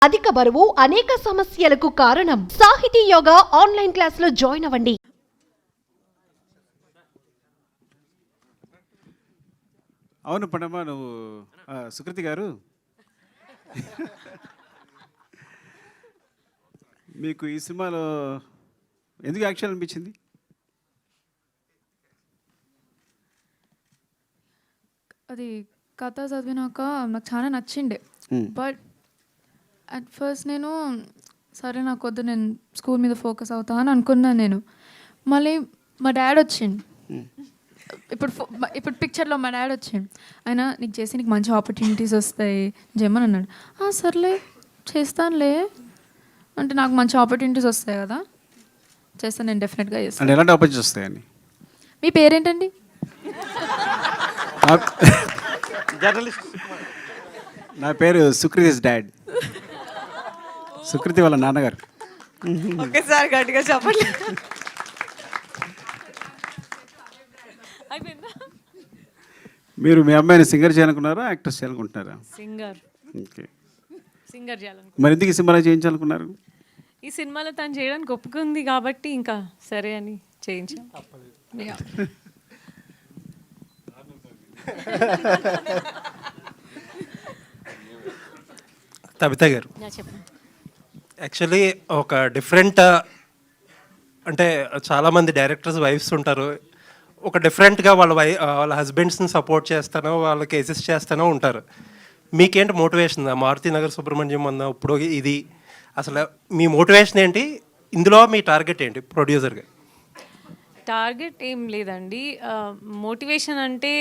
అధిక బరువు అనేక సమస్యలకు కారణం. సాహితీ యోగా ఆన్లైన్ క్లాసులో జాయిన్ అవ్వండి. అవును పడమ్మ, నువ్వు సుకృతి గారు మీకు ఈ సినిమాలో ఎందుకు యాక్షన్ అనిపించింది? అది కథ చదివినాక నాకు చాలా నచ్చిండే. బట్ అట్ ఫస్ట్ నేను సరే నాకు వద్దు, నేను స్కూల్ మీద ఫోకస్ అవుతా అని అనుకున్నాను. నేను మళ్ళీ మా డాడ్ వచ్చిండు. ఇప్పుడు పిక్చర్లో మా డాడ్ వచ్చిండు. ఆయన నీకు చేసి నీకు మంచి ఆపర్చునిటీస్ వస్తాయి చేయమని అన్నాడు. సర్లే చేస్తానులే అంటే నాకు మంచి ఆపర్చునిటీస్ వస్తాయి కదా, చేస్తాను, నేను డెఫినెట్గా చేస్తాను. ఎలాంటి ఆపర్చునిటీస్ వస్తాయని? మీ పేరేంటండి? జర్నలిస్ట్. నా పేరు సుకృతిస్ డాడ్. సుకృతి వాళ్ళ నాన్నగారు. ఒకేసారి గట్టిగా చెప్పండి. మీరు మీ అమ్మాయిని సింగర్ చేయాలనుకున్నారా, యాక్ట్రెస్ చేయాలనుకుంటున్నారా? సింగర్. ఓకే. సింగర్ చేయాలను. మరి ఎందుకు ఈ సినిమాలో చేయించాలనుకున్నారు? ఈ సినిమాలో తను చేయడానికి ఒప్పుకుంది కాబట్టి ఇంకా సరే అని చేయించాం. తబిత గారు, చెప్పండి. యాక్చువల్లీ ఒక డిఫరెంట్ అంటే చాలామంది డైరెక్టర్స్ వైఫ్స్ ఉంటారు, ఒక డిఫరెంట్గా వాళ్ళ హస్బెండ్స్ని సపోర్ట్ చేస్తానో వాళ్ళకి అసిస్ట్ చేస్తానో ఉంటారు. మీకేంటి మోటివేషన్? మారుతి నగర్ సుబ్రహ్మణ్యం అన్న ఇప్పుడు ఇది అసలు మీ మోటివేషన్ ఏంటి? ఇందులో మీ టార్గెట్ ఏంటి ప్రొడ్యూసర్గా? టార్గెట్ ఏం లేదండి. మోటివేషన్ అంటే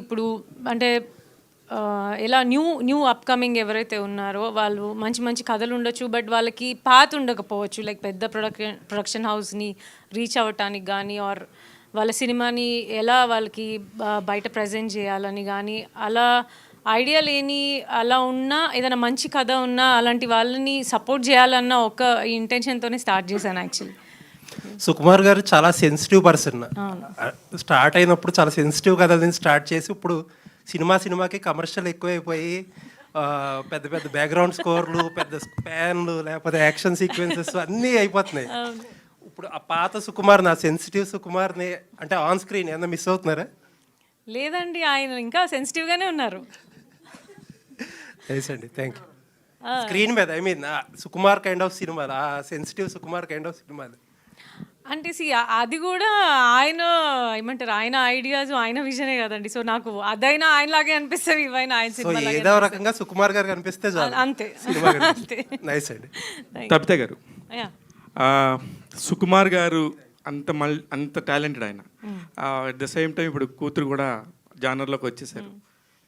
ఇప్పుడు అంటే ఎలా న్యూ అప్కమింగ్ ఎవరైతే ఉన్నారో వాళ్ళు మంచి మంచి కథలు ఉండొచ్చు, బట్ వాళ్ళకి పాత ఉండకపోవచ్చు. లైక్ పెద్ద ప్రొడక్షన్ హౌస్ని రీచ్ అవ్వటానికి కానీ, ఆర్ వాళ్ళ సినిమాని ఎలా వాళ్ళకి బయట ప్రజెంట్ చేయాలని కానీ, అలా ఐడియా లేని అలా ఉన్నా, ఏదైనా మంచి కథ ఉన్నా అలాంటి వాళ్ళని సపోర్ట్ చేయాలన్న ఒక ఇంటెన్షన్తోనే స్టార్ట్ చేశాను యాక్చువల్లీ. సుకుమార్ గారు చాలా సెన్సిటివ్ పర్సన్. స్టార్ట్ అయినప్పుడు చాలా సెన్సిటివ్ కథలని స్టార్ట్ చేసి ఇప్పుడు సినిమాకి కమర్షియల్ ఎక్కువైపోయి పెద్ద పెద్ద బ్యాక్గ్రౌండ్ స్కోర్లు, పెద్ద స్పాన్లు, లేకపోతే యాక్షన్ సీక్వెన్సెస్ అన్నీ అయిపోతున్నాయి. ఇప్పుడు ఆ పాత సుకుమార్ని, ఆ సెన్సిటివ్ సుకుమార్ని అంటే ఆన్ స్క్రీన్ ఏమన్నా మిస్ అవుతున్నారా? లేదండి, ఆయన ఇంకా సెన్సిటివ్గానే ఉన్నారు. ఎస్ అండి, థ్యాంక్ యూ. స్క్రీన్ మీద సుకుమార్ కైండ్ ఆఫ్ సినిమాలు, ఆ సెన్సిటివ్ సుకుమార్ కైండ్ ఆఫ్ సినిమాలు అంటే అది కూడా ఆయన ఏమంటారు, ఆయన ఐడియాస్, ఆయన విజనే కదండి. సో నాకు అదైనా ఆయనలాగే అనిపిస్తుంది, ఇవైనా ఆయన సినిమా ఏదో రకంగా సుకుమార్ గారు కనిపిస్తే చాలు, అంతే. నైస్ అండి. తబిత గారు, సుకుమార్ గారు అంత టాలెంటెడ్ ఆయన. అట్ ద సేమ్ టైం ఇప్పుడు కూతురు కూడా జానర్లోకి వచ్చేసారు.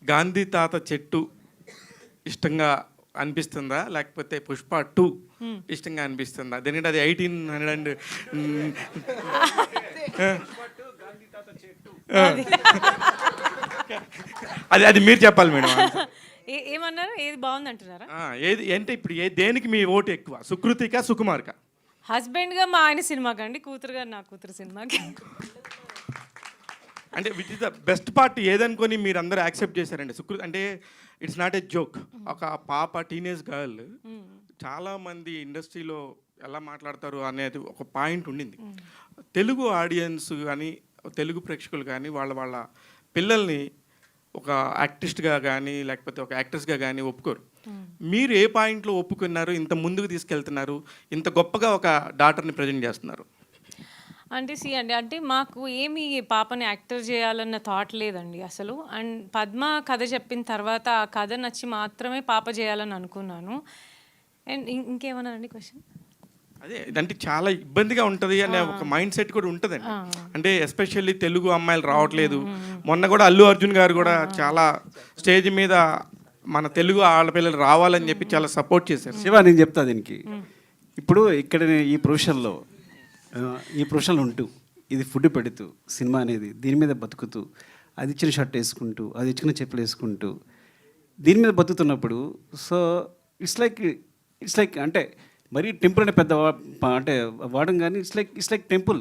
గాంధీ తాత చెట్టు ఇష్టంగా అనిపిస్తుందా, లేకపోతే పుష్ప 2 ఇష్టంగా అనిపిస్తుందా? ఎందుకంటే అది 1800 అది మీరు చెప్పాలి మేడం. ఏమన్నారు? ఏది బాగుంది అంటున్నారా? ఏది అంటే ఇప్పుడు దేనికి మీ ఓటు ఎక్కువ, సుకృతికా సుకుమార్కా? హస్బెండ్గా మా ఆయన సినిమాకి అండి, కూతురుగా నా కూతురు సినిమాకి. అంటే which is the best part ఏదనుకొని మీరు అందరూ యాక్సెప్ట్ చేశారండి? సుకృతి అంటే ఇట్స్ నాట్ ఏ జోక్. ఒక పాప, టీనేజ్ గర్ల్, చాలామంది ఇండస్ట్రీలో ఎలా మాట్లాడతారు అనేది ఒక పాయింట్ ఉండింది. తెలుగు ఆడియన్స్ కానీ, తెలుగు ప్రేక్షకులు కానీ వాళ్ళ పిల్లల్ని ఒక యాక్టిస్ట్గా కానీ లేకపోతే ఒక యాక్ట్రెస్గా కానీ ఒప్పుకోరు. మీరు ఏ పాయింట్లో ఒప్పుకున్నారు, ఇంత ముందుకు తీసుకెళ్తున్నారు, ఇంత గొప్పగా ఒక డాటర్ని ప్రజెంట్ చేస్తున్నారు? అంటే అంటే మాకు ఏమి పాపని యాక్టర్ చేయాలన్న థాట్ లేదండి అసలు. అండ్ పద్మ కథ చెప్పిన తర్వాత ఆ కథ నచ్చి మాత్రమే పాప చేయాలని అనుకున్నాను. అండ్ ఇంకేమన్నా అండి క్వశ్చన్? అదే అంటే చాలా ఇబ్బందిగా ఉంటుంది అనే ఒక మైండ్ సెట్ కూడా ఉంటుందండి. అంటే ఎస్పెషల్లీ తెలుగు అమ్మాయిలు రావట్లేదు. మొన్న కూడా అల్లు అర్జున్ గారు కూడా చాలా స్టేజ్ మీద మన తెలుగు ఆడపిల్లలు రావాలని చెప్పి చాలా సపోర్ట్ చేశారు. శివ, నేను చెప్తా దీనికి. ఇప్పుడు ఇక్కడ ఈ ప్రొఫెషన్లో ఉంటూ, ఇది ఫుడ్ పెడుతూ, సినిమా అనేది దీని మీద బతుకుతూ, అది ఇచ్చిన షర్ట్ వేసుకుంటూ, అది ఇచ్చిన చెప్పులు వేసుకుంటూ, దీని మీద బతుకుతున్నప్పుడు, సో ఇట్స్ లైక్ అంటే మరీ టెంపుల్ అనే పెద్ద అంటే వాడడం కానీ, ఇట్స్ లైక్ టెంపుల్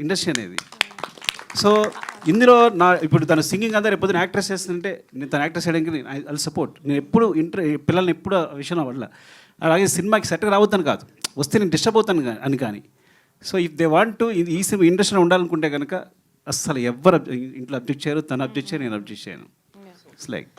ఇండస్ట్రీ అనేది. సో ఇందులో నా ఇప్పుడు తన సింగింగ్ అంతా రేపు పొద్దున యాక్ట్రెస్ చేస్తుంటే నేను తన యాక్ట్రెస్ చేయడానికి ఐ సపోర్ట్. నేను ఎప్పుడు పిల్లల్ని ఎప్పుడు ఆ విషయంలో వల్ల అలాగే సినిమాకి సెట్గా రావద్దని కాదు, వస్తే నేను డిస్టర్బ్ అవుతాను అని కానీ. So if they want to ఈ సినిమా ఇండస్ట్రీలో ఉండాలనుకుంటే కనుక అస్సలు ఎవరు ఇంట్లో అబ్జెక్ట్ చేయరు, తను అబ్జెక్ట్ చేయరు, నేను అబ్జెక్ట్ చేయను. It's like